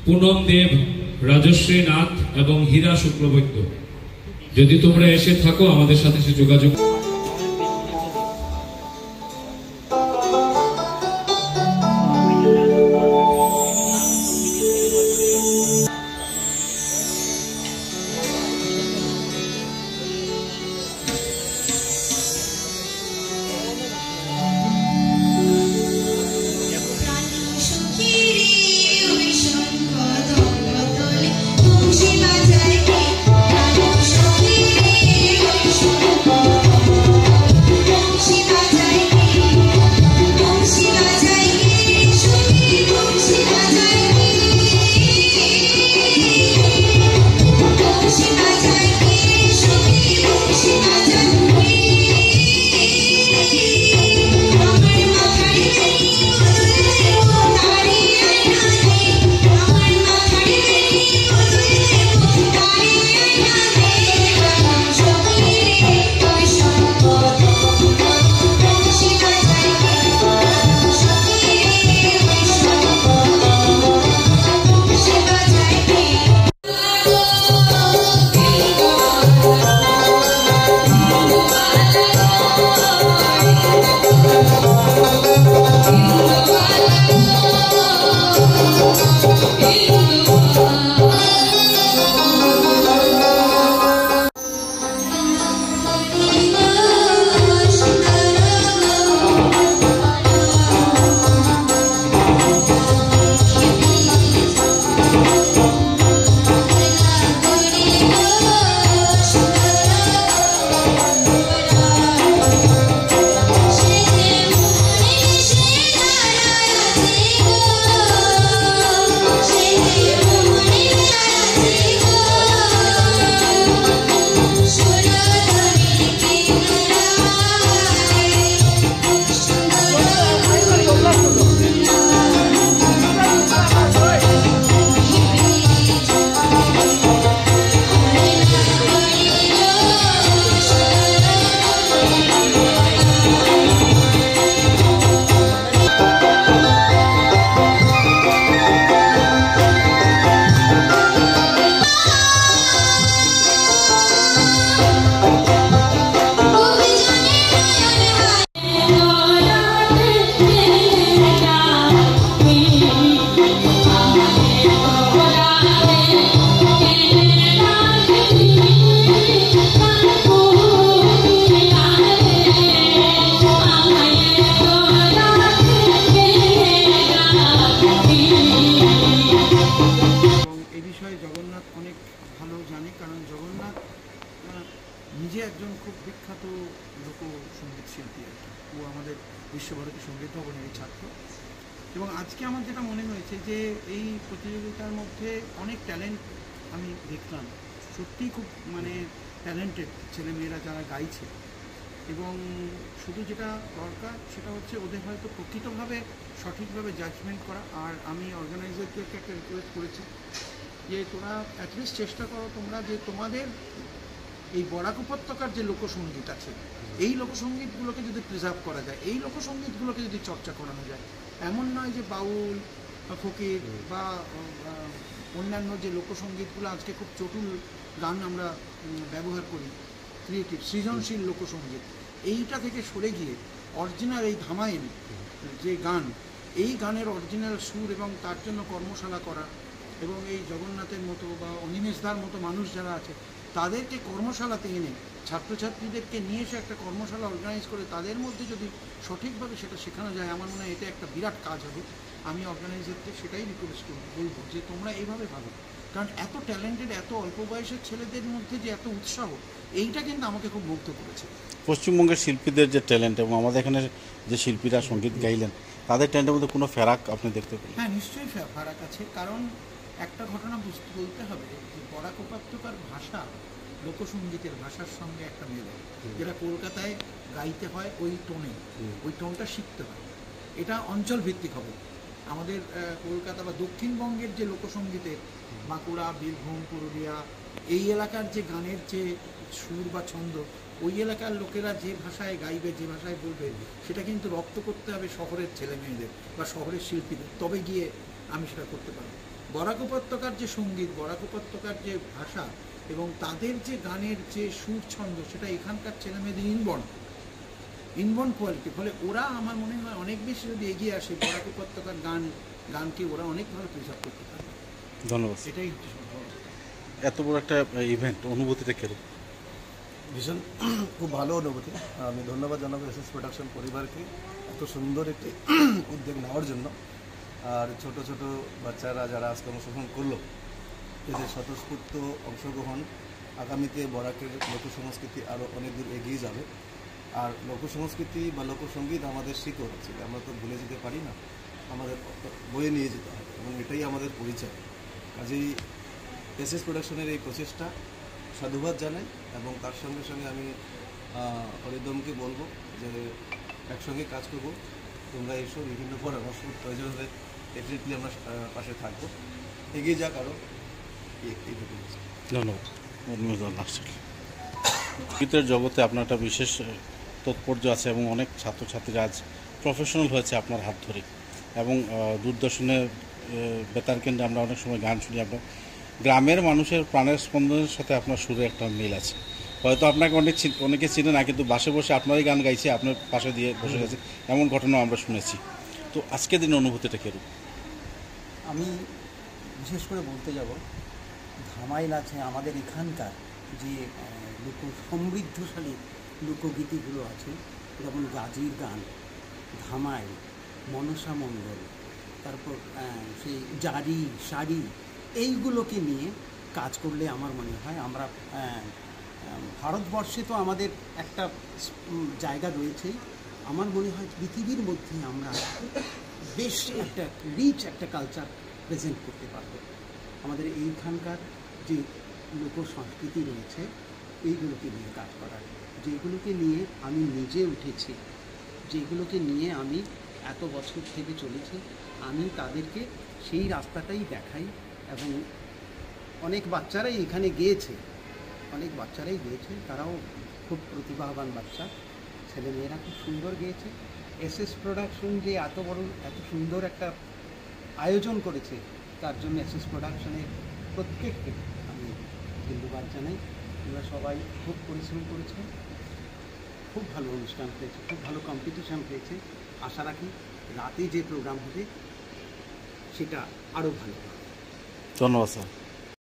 পুনম দেব, রাজশ্রী নাথ এবং হীরা শুক্লবৈদ্য। যদি তোমরা এসে থাকো আমাদের সাথে যোগাযোগ। নিজে একজন খুব বিখ্যাত লোকসঙ্গীত শিল্পী আর কি। ও আমাদের বিশ্বভারতী সঙ্গীত ভবনের ছাত্র। এবং আজকে আমার যেটা মনে হয়েছে যে এই প্রতিযোগিতার মধ্যে অনেক ট্যালেন্ট আমি দেখলাম, সত্যিই খুব মানে ট্যালেন্টেড ছেলেমেয়েরা যারা গাইছে। এবং শুধু যেটা দরকার সেটা হচ্ছে ওদের হয়তো প্রকৃতভাবে সঠিকভাবে জাজমেন্ট করা। আর আমি অর্গানাইজারদেরকে একটা রিকোয়েস্ট করেছি যে তোরা অ্যাটলিস্ট চেষ্টা করো তোমরা যে তোমাদের এই বরাক উপত্যকার যে লোকসঙ্গীত আছে এই লোকসঙ্গীতগুলোকে যদি প্রিজার্ভ করা যায়, এই লোকসঙ্গীতগুলোকে যদি চর্চা করানো যায়। এমন নয় যে বাউল বা ফকির বা অন্যান্য যে লোকসঙ্গীতগুলো আজকে খুব চটুল গান আমরা ব্যবহার করি, ক্রিয়েটিভ সৃজনশীল লোকসঙ্গীত, এইটা থেকে সরে গিয়ে অরিজিনাল এই ধামাইল যে গান, এই গানের অরিজিনাল সুর এবং তার জন্য কর্মশালা করা। এবং এই জগন্নাথের মতো বা অনিমেষদার মতো মানুষ যারা আছে তাদেরকে কর্মশালাতে এনে ছাত্রছাত্রীদেরকে নিয়ে এসে একটা কর্মশালা অর্গানাইজ করে তাদের মধ্যে যদি সঠিকভাবে সেটা শেখানো যায়, আমার মনে হয় এটা একটা বিরাট কাজ হবে। আমি অর্গানাইজারকে সেটাই রিকোয়েস্ট বলবো যে তোমরা এইভাবে ভাবো, কারণ এত ট্যালেন্টেড এত অল্প বয়সের ছেলেদের মধ্যে যে এত উৎসাহ, এইটা কিন্তু আমাকে খুব মুগ্ধ করেছে। পশ্চিমবঙ্গের শিল্পীদের যে ট্যালেন্ট এবং আমাদের এখানে যে শিল্পীরা সঙ্গীত গাইলেন তাদের ট্যালেন্টের মধ্যে কোনো ফারাক আপনি দেখতে পেলেন? হ্যাঁ, নিশ্চয়ই ফারাক আছে। কারণ একটা ঘটনা বলতে হবে যে বরাক উপত্যকার ভাষা লোকসঙ্গীতের ভাষার সঙ্গে একটা মেলে, যেটা কলকাতায় গাইতে হয় ওই টোনে, ওই টোনটা শিখতে হয়। এটা অঞ্চল ভিত্তিক হবে। আমাদের কলকাতা বা দক্ষিণবঙ্গের যে লোকসঙ্গীতের বাঁকুড়া, বীরভূম, পুরুলিয়া এই এলাকার যে গানের যে সুর বা ছন্দ, ওই এলাকার লোকেরা যে ভাষায় গাইবে, যে ভাষায় বলবে, সেটা কিন্তু রপ্ত করতে হবে শহরের ছেলেমেয়েদের বা শহরের শিল্পীদের, তবে গিয়ে আমি সেটা করতে পারবো। বরাক উপত্যকার যে সঙ্গীত, বরাক উপত্যকার যে ভাষা এবং তাদের যে গানের যে সুর ছন্দ, সেটা এখানকার ছেলেমেয়েদের ইনবর্ন কোয়ালিটি। ফলে ওরা আমার মনে হয় অনেক বেশি যদি এগিয়ে আসে, বরাক উপত্যকার গানকে ওরা অনেক ভালো প্রিজার্ভ করতে পারবে। ধন্যবাদ। এটাই হচ্ছে সম্ভব। এত বড় একটা ইভেন্ট, অনুভূতিটা কেরকম? ভীষণ খুব ভালো অনুভূতি। আমি ধন্যবাদ জানাবো এসএস প্রোডাকশন পরিবারকে এত সুন্দর একটি উদ্যোগ নেওয়ার জন্য। আর ছোট ছোট বাচ্চারা যারা আজকে অংশগ্রহণ করলো, এদের স্বতঃস্ফূর্ত অংশগ্রহণ আগামীতে বরাকের লোকসংস্কৃতি আরও অনেক দূর এগিয়ে যাবে। আর লোকসংস্কৃতি বা লোকসঙ্গীত আমাদের শিকড় আছে, আমরা তো ভুলে যেতে পারি না, আমাদের বয়ে নিয়ে যেতে হবে এবং এটাই আমাদের পরিচয়। কাজেই এসএস প্রোডাকশনের এই প্রচেষ্টা সাধুবাদ জানাই এবং তার সঙ্গে সঙ্গে আমি হরিদমকে বলবো যে একসঙ্গে কাজ করবো, তোমরা এসো, বিভিন্ন পরামর্শ প্রয়োজন হলে ডেফিনেটলি আমরা পাশে থাকবো, এগিয়ে যাক আরও। ধন্যবাদ। সঙ্গীতের জগতে আপনার একটা বিশেষ তাৎপর্য আছে এবং অনেক ছাত্রছাত্রীরা আজ প্রফেশনাল হয়েছে আপনার হাত ধরে, এবং দূরদর্শনে বেতার কেন্দ্রে আমরা অনেক সময় গান শুনি। আপনার গ্রামের মানুষের প্রাণের স্পন্দনের সাথে আপনার সুরে একটা মিল আছে। হয়তো আপনাকে অনেকে চিনে না, কিন্তু বাসে বসে আপনারই গান গাইছে, আপনার পাশে দিয়ে বসে গেছে, এমন ঘটনাও আমরা শুনেছি। তো আজকের দিনের অনুভূতিটা কেরূপ? আমি বিশেষ করে বলতে যাব, ধামাই নাচে আমাদের এখানকার যে লোক সমৃদ্ধশালী লোকগীতিগুলো আছে, যেমন গাজির গান, ধামাই, মনসা মণ্ডল, তারপর সেই জারি শাড়ি, এইগুলোকে নিয়ে কাজ করলে আমার মনে হয় আমরা ভারতবর্ষে তো আমাদের একটা জায়গা রয়েছেই, আমার মনে হয় পৃথিবীর মধ্যে আমরা বেশ একটা রিচ একটা কালচার প্রেজেন্ট করতে পারব। আমাদের এইখানকার যে লোক সংস্কৃতি রয়েছে, এইগুলোকে নিয়ে কাজ করার, যেগুলোকে নিয়ে আমি নিজে উঠেছি, যেগুলোকে নিয়ে আমি এত বছর থেকে চলেছি, আমি তাদেরকে সেই রাস্তাটাই দেখাই। এবং অনেক বাচ্চারাই এখানে গিয়েছে, তারাও খুব প্রতিভাবান বাচ্চা, ছেলেমেয়েরা খুব সুন্দর গেয়েছে। এসএস প্রোডাকশন যে এত সুন্দর একটা আয়োজন করেছে, তার জন্য এসএস প্রোডাকশনের প্রত্যেককে আমি ধন্যবাদ জানাই। তোমরা সবাই খুব পরিশ্রম করেছে, খুব ভালো অনুষ্ঠান হয়েছে, খুব ভালো কম্পিটিশান হয়েছে। আশা রাখি রাতে যে প্রোগ্রাম হবে সেটা আরও ভালো হবে। ধন্যবাদ স্যার।